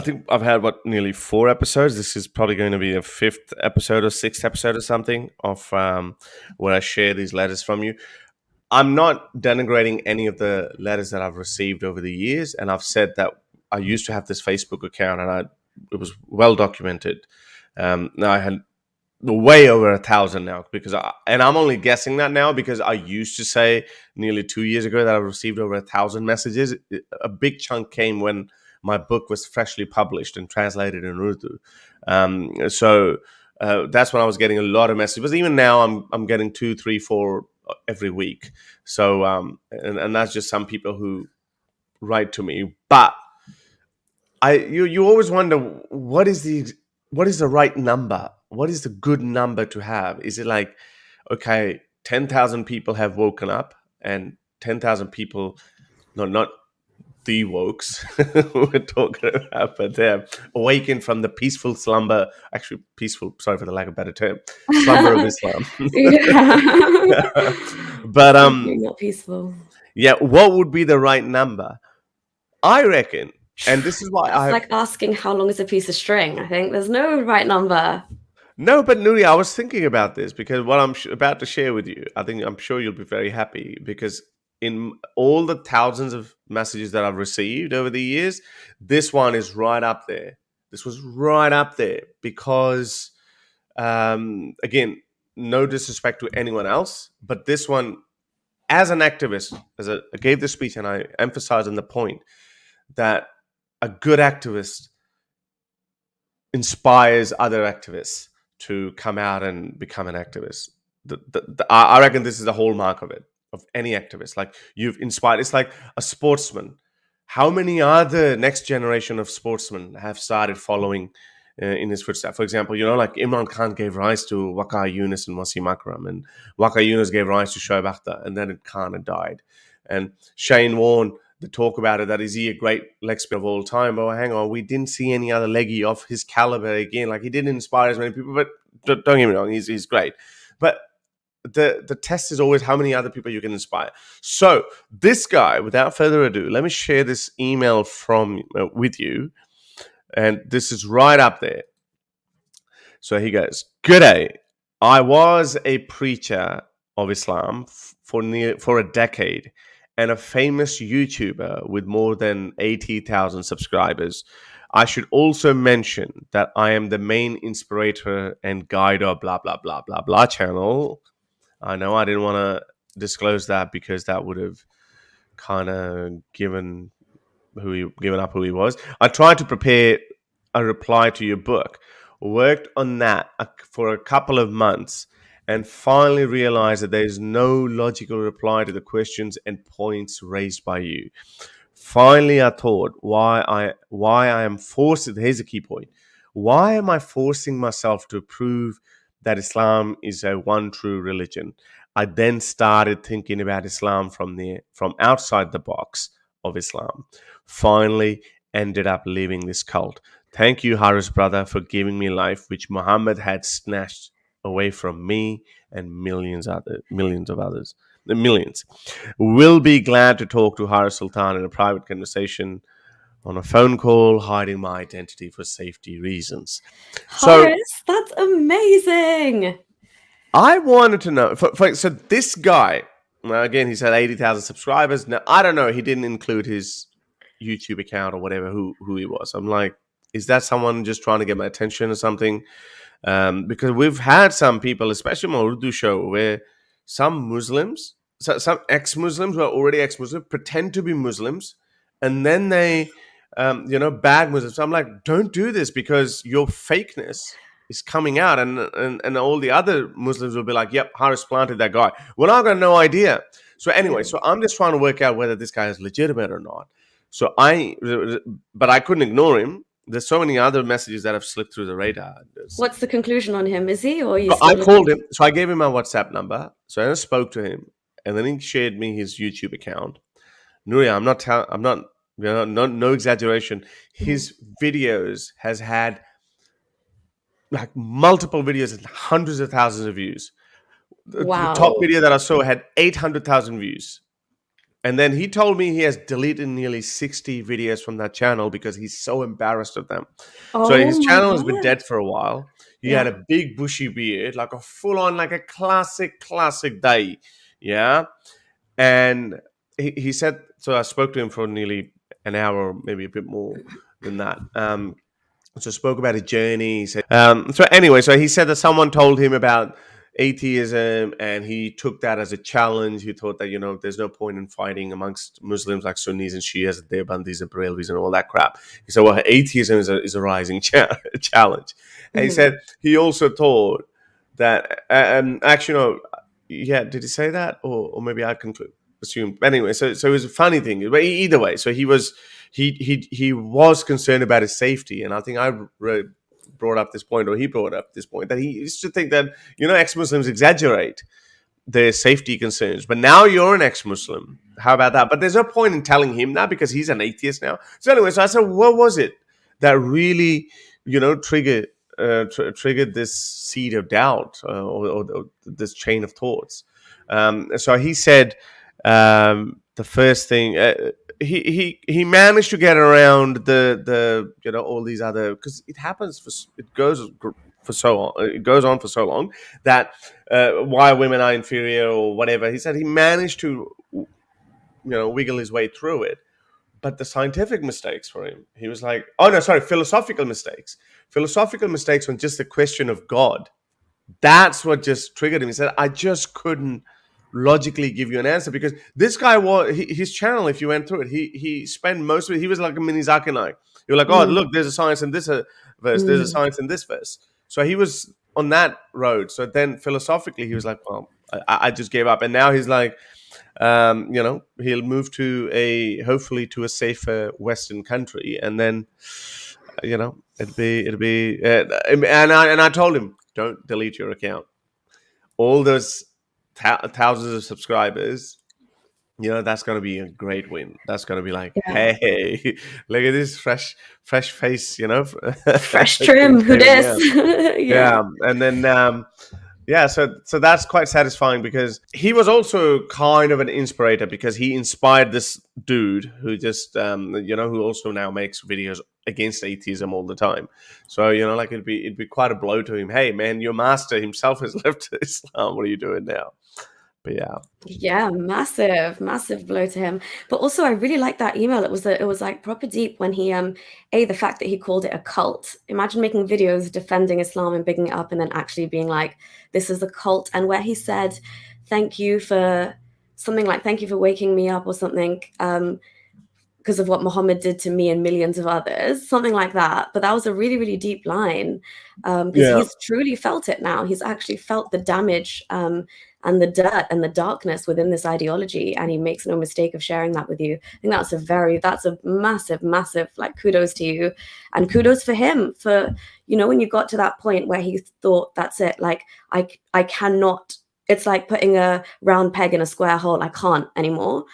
think I've had nearly 4 episodes. This is probably going to be a fifth episode or sixth episode or something of where I share these letters from you. I'm not denigrating any of the letters that I've received over the years, and I've said that I used to have this Facebook account, and it was well documented. Now I had way over 1,000 now and I'm only guessing that now because I used to say nearly 2 years ago that I received over 1,000 messages. A big chunk came when my book was freshly published and translated in Urdu. So that's when I was getting a lot of messages. But even now, I'm getting 2, 3, 4 every week. So and that's just some people who write to me. But you always wonder what is the right number? What is the good number to have? Is it like, okay, 10,000 people have woken up and 10,000 people, no, not the wokes we're talking about, but they're awakened from the peaceful slumber, actually peaceful, sorry for the lack of a better term, slumber of Islam. Yeah. But Definitely not peaceful. yeah, what would be the right number? I reckon, and this is why That's like asking how long is a piece of string. I think there's no right number. No, but Nuri, I was thinking about this because what I'm about to share with you, I'm sure you'll be very happy because in all the thousands of messages that I've received over the years, this one is right up there. This was right up there because, again, no disrespect to anyone else, but this one, as an activist, I gave the speech and I emphasized on the point that a good activist inspires other activists to come out and become an activist. I reckon this is the hallmark of it, of any activist. Like you've inspired, it's like a sportsman. How many other next generation of sportsmen have started following in his footsteps? For example, like Imran Khan gave rise to Waqar Yunus and Wasim Akram, and Waqar Yunus gave rise to Shoaib Akhtar, and then Khan had died. And Shane Warne, the talk about it, that is he a great leg spinner of all time? But hang on, we didn't see any other leggy of his caliber again. Like he didn't inspire as many people, but don't get me wrong, he's great. But the test is always how many other people you can inspire. So this guy, without further ado, let me share this email from with you, and this is right up there. So he goes, "G'day, I was a preacher of Islam for a decade and a famous YouTuber with more than 80,000 subscribers. I should also mention that I am the main inspirator and guide of blah, blah, blah, blah, blah channel." I know I didn't want to disclose that because that would have kind of given up who he was. I tried to prepare a reply to your book, worked on that for a couple of months, and finally realized that there's no logical reply to the questions and points raised by you. Finally, I thought why I am forced. Here's a key point. Why am I forcing myself to prove that Islam is a one true religion? I then started thinking about Islam from outside the box of Islam. Finally, ended up leaving this cult. Thank you, Haris brother, for giving me life, which Muhammad had snatched away from me and millions of others. Millions. Will be glad to talk to Haris Sultan in a private conversation on a phone call, hiding my identity for safety reasons. So Horace, that's amazing. I wanted to know. So this guy, again, he's had 80,000 subscribers. Now I don't know. He didn't include his YouTube account or whatever. Who he was? I'm like, is that someone just trying to get my attention or something? Because we've had some people, especially on my Urdu show, where some Muslims, some ex-Muslims who are already ex-Muslim, pretend to be Muslims, and then they, bag Muslims. So I'm like, don't do this because your fakeness is coming out, and all the other Muslims will be like, yep, Haris planted that guy. Well, I've got no idea. So anyway, so I'm just trying to work out whether this guy is legitimate or not. But I couldn't ignore him. There's so many other messages that have slipped through the radar. What's the conclusion on him? Is he or are you I still called him. So I gave him my WhatsApp number. So I spoke to him, and then he shared me his YouTube account. Nuria, no exaggeration. His videos has had like multiple videos and hundreds of thousands of views. The Wow. top video that I saw had 800,000 views. And then he told me he has deleted nearly 60 videos from that channel because he's so embarrassed of them. So Oh his my channel has been God. dead for a while. He had Yeah. a big bushy beard, like a full on, like a classic day. Yeah. And he said, so I spoke to him for nearly an hour, maybe a bit more than that. So spoke about his journey. He said, so anyway, so he said that someone told him about atheism, and he took that as a challenge. He thought that there's no point in fighting amongst Muslims like Sunnis and Shias, Deobandis and Barelvis and all that crap. He said, well, atheism is a rising challenge, and he Mhm. said he also thought that, actually, no, yeah, did he say that, or maybe I can assume. Anyway, so it was a funny thing, but either way, so he was concerned about his safety, and I think brought up this point, or he brought up this point, that he used to think that ex-Muslims exaggerate their safety concerns. But now you're an ex-Muslim. How about that? But there's no point in telling him that because he's an atheist now. So anyway, so I said, what was it that really, triggered this seed of doubt, or this chain of thoughts? So he said, the first thing, he managed to get around the all these other, because it happens it goes for so on, it goes on for so long, that why women are inferior or whatever. He said he managed to wiggle his way through it, but the scientific mistakes for him, he was like, oh no, sorry, philosophical mistakes on just the question of God. That's what just triggered him. He said, I just couldn't logically give you an answer, because this guy was his channel. If you went through it, he spent most of it. He was like a mini Zakir. You're like, oh, Mm. look, there's a science in this verse. There's a Mm. science in this verse. So he was on that road. So then philosophically, he was like, well, I just gave up. And now he's like, he'll move to hopefully to a safer Western country, and then it'd be and I told him, don't delete your account. All those thousands of subscribers, that's going to be a great win. That's going to be like, Yeah. hey, look at this fresh face, Fresh trim. Who David, yeah. dis? Yeah. Yeah, and then yeah, so that's quite satisfying, because he was also kind of an inspirator, because he inspired this dude who just who also now makes videos against atheism all the time. So like it'd be quite a blow to him. Hey man, your master himself has left Islam. What are you doing now? But yeah, Yeah, massive, massive blow to him. But also, I really like that email. It was like proper deep when he the fact that he called it a cult. Imagine making videos defending Islam and bigging it up, and then actually being like, "This is a cult," and where he said, "Thank you for something like thank you for waking me up," or something. Because of what Muhammad did to me and millions of others, something like that. But that was a really, really deep line, because yeah, he's truly felt it now. He's actually felt the damage, and the dirt and the darkness within this ideology, and he makes no mistake of sharing that with you. I think that's a massive, massive, like, kudos to you, and kudos for him for, when you got to that point where he thought, that's it, like, I cannot. It's like putting a round peg in a square hole. I can't anymore.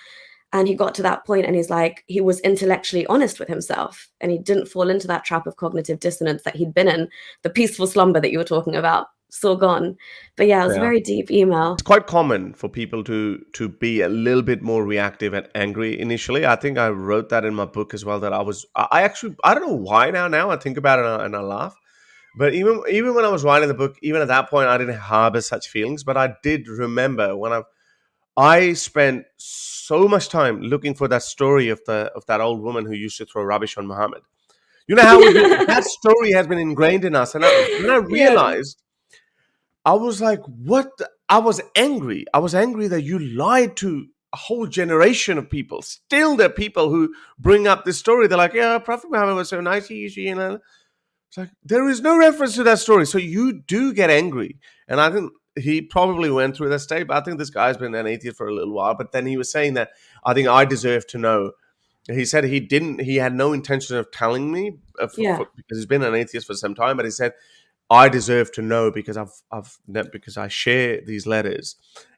And he got to that point, and he's like, he was intellectually honest with himself, and he didn't fall into that trap of cognitive dissonance that he'd been in, the peaceful slumber that you were talking about, so gone. But yeah, it was a yeah. very deep email. It's quite common for people to be a little bit more reactive and angry initially. I think I wrote that in my book as well. That I actually, I don't know why now I think about it, and I laugh. But even when I was writing the book, even at that point, I didn't harbor such feelings. But I did remember when I spent so much time looking for that story of that old woman who used to throw rubbish on Muhammad. You know how that story has been ingrained in us, and when I Yeah. realized, I was like, "What?" I was angry. I was angry that you lied to a whole generation of people. Still, there are people who bring up this story. They're like, "Yeah, Prophet Muhammad was so nice. It's like there is no reference to that story, so you do get angry. And I think he probably went through that state. But I think this guy's been an atheist for a little while. But then he was saying that I think I deserve to know. He said he didn't. He had no intention of telling me Yeah. because he's been an atheist for some time. But he said I deserve to know because because I share these letters,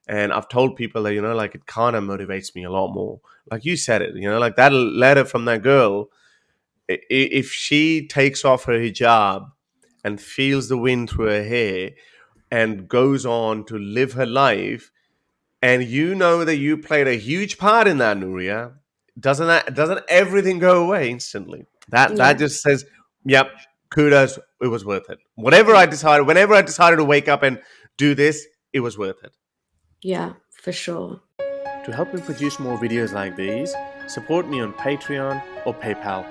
and I've told people that like it kind of motivates me a lot more. Like you said it, like that letter from that girl, if she takes off her hijab and feels the wind through her hair and goes on to live her life, and you know that you played a huge part in that, Nuria, doesn't everything go away instantly? That Yeah. just says, yep, kudos, it was worth it. Whenever I decided to wake up and do this, it was worth it. Yeah, for sure. To help me produce more videos like these, support me on Patreon or PayPal.